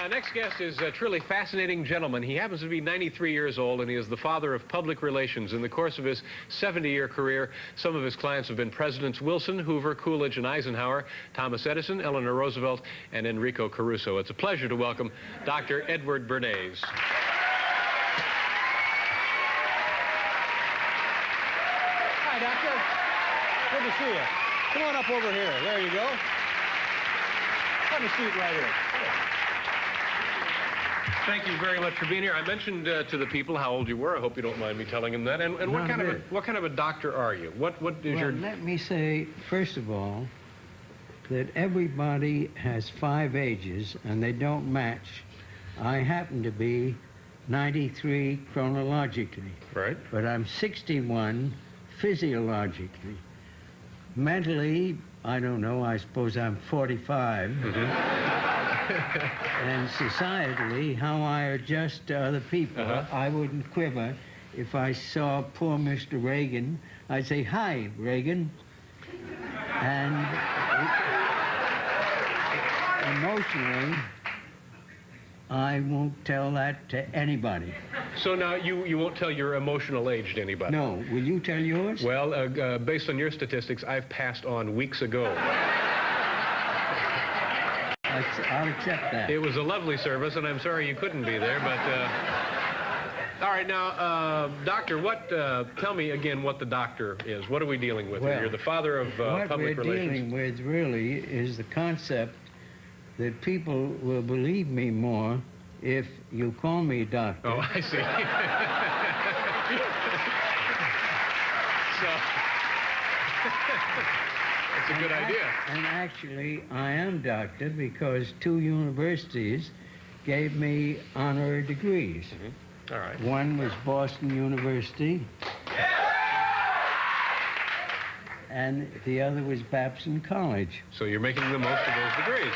next guest is a truly fascinating gentleman. He happens to be 93 years old, and he is the father of public relations. In the course of his 70-year career, some of his clients have been Presidents Wilson, Hoover, Coolidge, and Eisenhower, Thomas Edison, Eleanor Roosevelt, and Enrico Caruso. It's a pleasure to welcome Dr. Edward Bernays. Hi, Doctor. Good to see you. Come on up over here. There you go. Have a seat right here. Thank you very much for being here. I mentioned to the people how old you were. I hope you don't mind me telling them that. And what kind of a doctor are you? What is your... Let me say, first of all, that everybody has 5 ages, and they don't match. I happen to be 93 chronologically. Right. But I'm 61 physiologically. Mentally, I don't know, I suppose I'm 45. And societally, how I adjust to other people. I wouldn't quiver if I saw poor Mr. Reagan. I'd say, "Hi, Reagan." And emotionally, I won't tell that to anybody. So now you won't tell your emotional age to anybody? No. Will you tell yours? Well, based on your statistics, I've passed on weeks ago. I'll accept that. It was a lovely service, and I'm sorry you couldn't be there, but... all right, now, Doctor, tell me again what the doctor is. What are we dealing with? Well, you're the father of public relations. What we're dealing with, really, is the concept that people will believe me more if you call me doctor. Oh, I see. So... That's a good idea. And actually, I am doctor because 2 universities gave me honorary degrees. All right. One was Boston University, and the other was Babson College. So you're making the most of those degrees.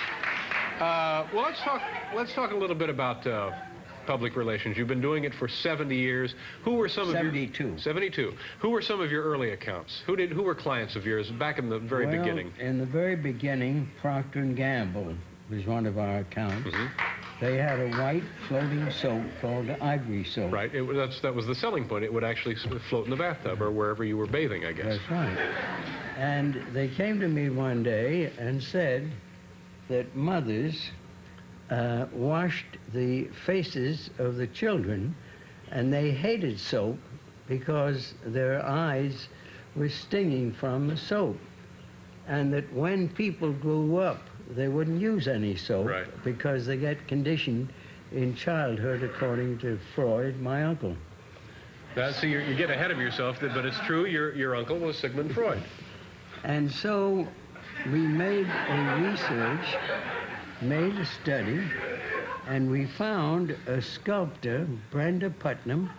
Well, let's talk a little bit about public relations. You've been doing it for 70 years. Who were some of your... 72. Who were some of your early accounts? Who were clients of yours back in the very beginning? In the very beginning, Procter & Gamble was one of our accounts. They had a white floating soap called Ivory soap. Right. That was the selling point. It would actually float in the bathtub or wherever you were bathing, I guess. That's right. And they came to me one day and said that mothers washed the faces of the children, and they hated soap because their eyes were stinging from the soap. And that when people grew up, they wouldn't use any soap because they get conditioned in childhood, according to Freud, my uncle. So you get ahead of yourself, but it's true, your uncle was Sigmund Freud. And so we made a research, made a study, and we found a sculptor, Brenda Putnam,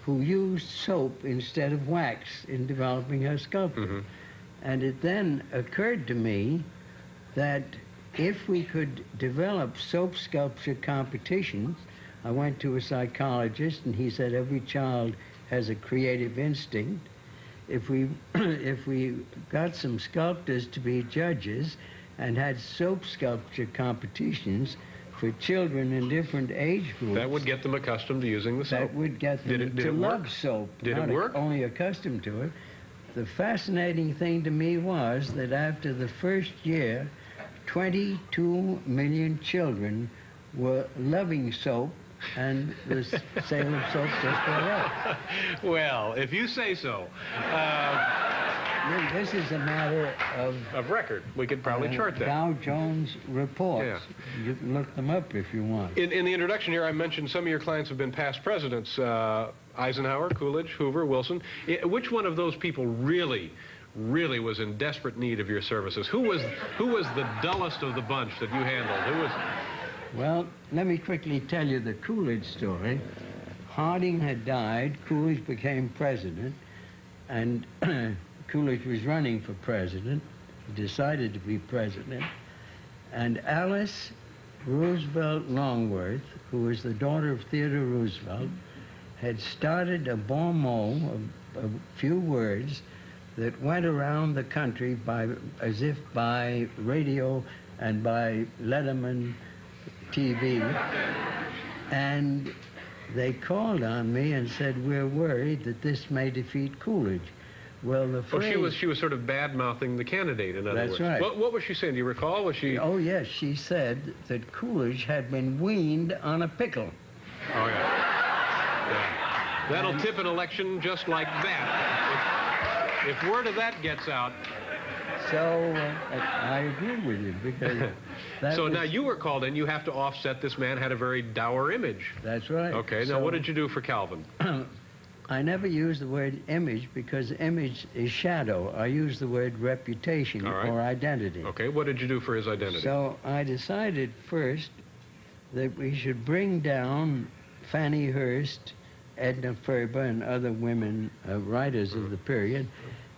who used soap instead of wax in developing her sculpture. And it then occurred to me that if we could develop soap sculpture competitions, I went to a psychologist, and he said every child has a creative instinct. If we got some sculptors to be judges and had soap sculpture competitions for children in different age groups... That would get them accustomed to using the soap. That would get them to love soap. Did it work? Not only accustomed to it. The fascinating thing to me was that after the first year, 22 million children were loving soap, and the sale of soap just went up. Well, if you say so. This is a matter of record. We could probably chart that. Dow Jones reports. Yeah. You can look them up if you want. In the introduction here, I mentioned some of your clients have been past presidents. Eisenhower, Coolidge, Hoover, Wilson. Which one of those people really was in desperate need of your services? Who was the dullest of the bunch that you handled? Who was... Well, let me quickly tell you the Coolidge story. Harding had died, Coolidge became president, and Coolidge was running for president, decided to be president, and Alice Roosevelt Longworth, who was the daughter of Theodore Roosevelt, had started a bon mot, a few words, that went around the country as if by radio and by Letterman, TV, and they called on me and said, we're worried that this may defeat Coolidge. Well, the phrase... Oh, she was sort of bad-mouthing the candidate, in other words. That's right. What was she saying? Do you recall? Was she... Oh, yes. She said that Coolidge had been weaned on a pickle. Oh, yeah. That'll tip an election just like that. If word of that gets out... So I agree with you, because... So now you were called in. You have to offset this man had a very dour image. That's right. Okay. Now, what did you do for Calvin? I never use the word image because image is shadow. I use the word reputation or identity. Okay, what did you do for his identity? So I decided first that we should bring down Fanny Hurst, Edna Ferber, and other women writers of the period.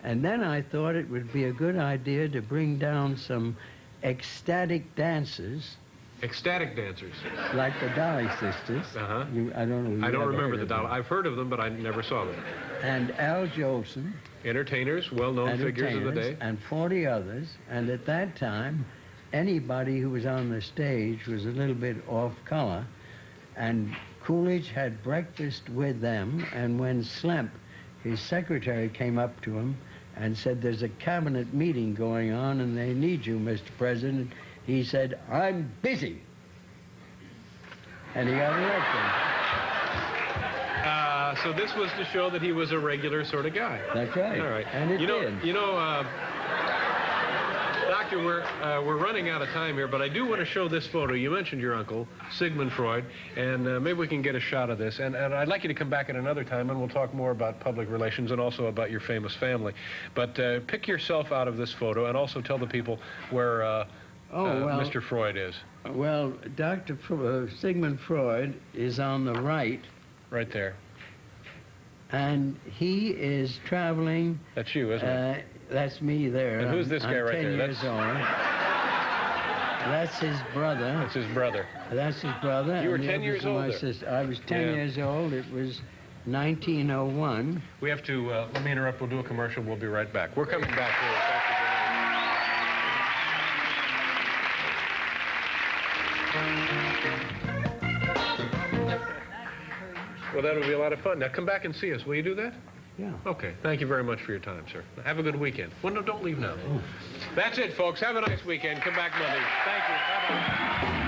And then I thought it would be a good idea to bring down some ecstatic dancers. Ecstatic dancers. Like the Dolly Sisters. Uh-huh. I don't know. I don't remember the Dolly. I've heard of them, but I never saw them. And Al Jolson. Entertainers, well-known figures of the day. And 40 others. And at that time, anybody who was on the stage was a little bit off color. And Coolidge had breakfast with them. And when Slemp, his secretary, came up to him and said, there's a cabinet meeting going on and they need you, Mr. President, he said, I'm busy. And he got elected. So this was to show that he was a regular sort of guy. That's right. All right. And it did. You know, Doctor, we're running out of time here, but I do want to show this photo. You mentioned your uncle, Sigmund Freud, and maybe we can get a shot of this. And I'd like you to come back at another time, and we'll talk more about public relations and also about your famous family. But pick yourself out of this photo and also tell the people where Mr. Freud is. Well, Sigmund Freud is on the right. Right there. And he is traveling... That's you, isn't it? That's me there. And who's this guy right there? I'm 10 years old. That's his brother. That's his brother. That's his brother. You were 10 years old there. Sister. I was 10 years old. It was 1901. We have to, let me interrupt. We'll do a commercial. We'll be right back. We're coming back here. Well, that'll be a lot of fun. Now, come back and see us. Will you do that? Yeah. Okay. Thank you very much for your time, sir. Have a good weekend. Well, no, don't leave now. That's it, folks. Have a nice weekend. Come back Monday. Thank you. Bye-bye.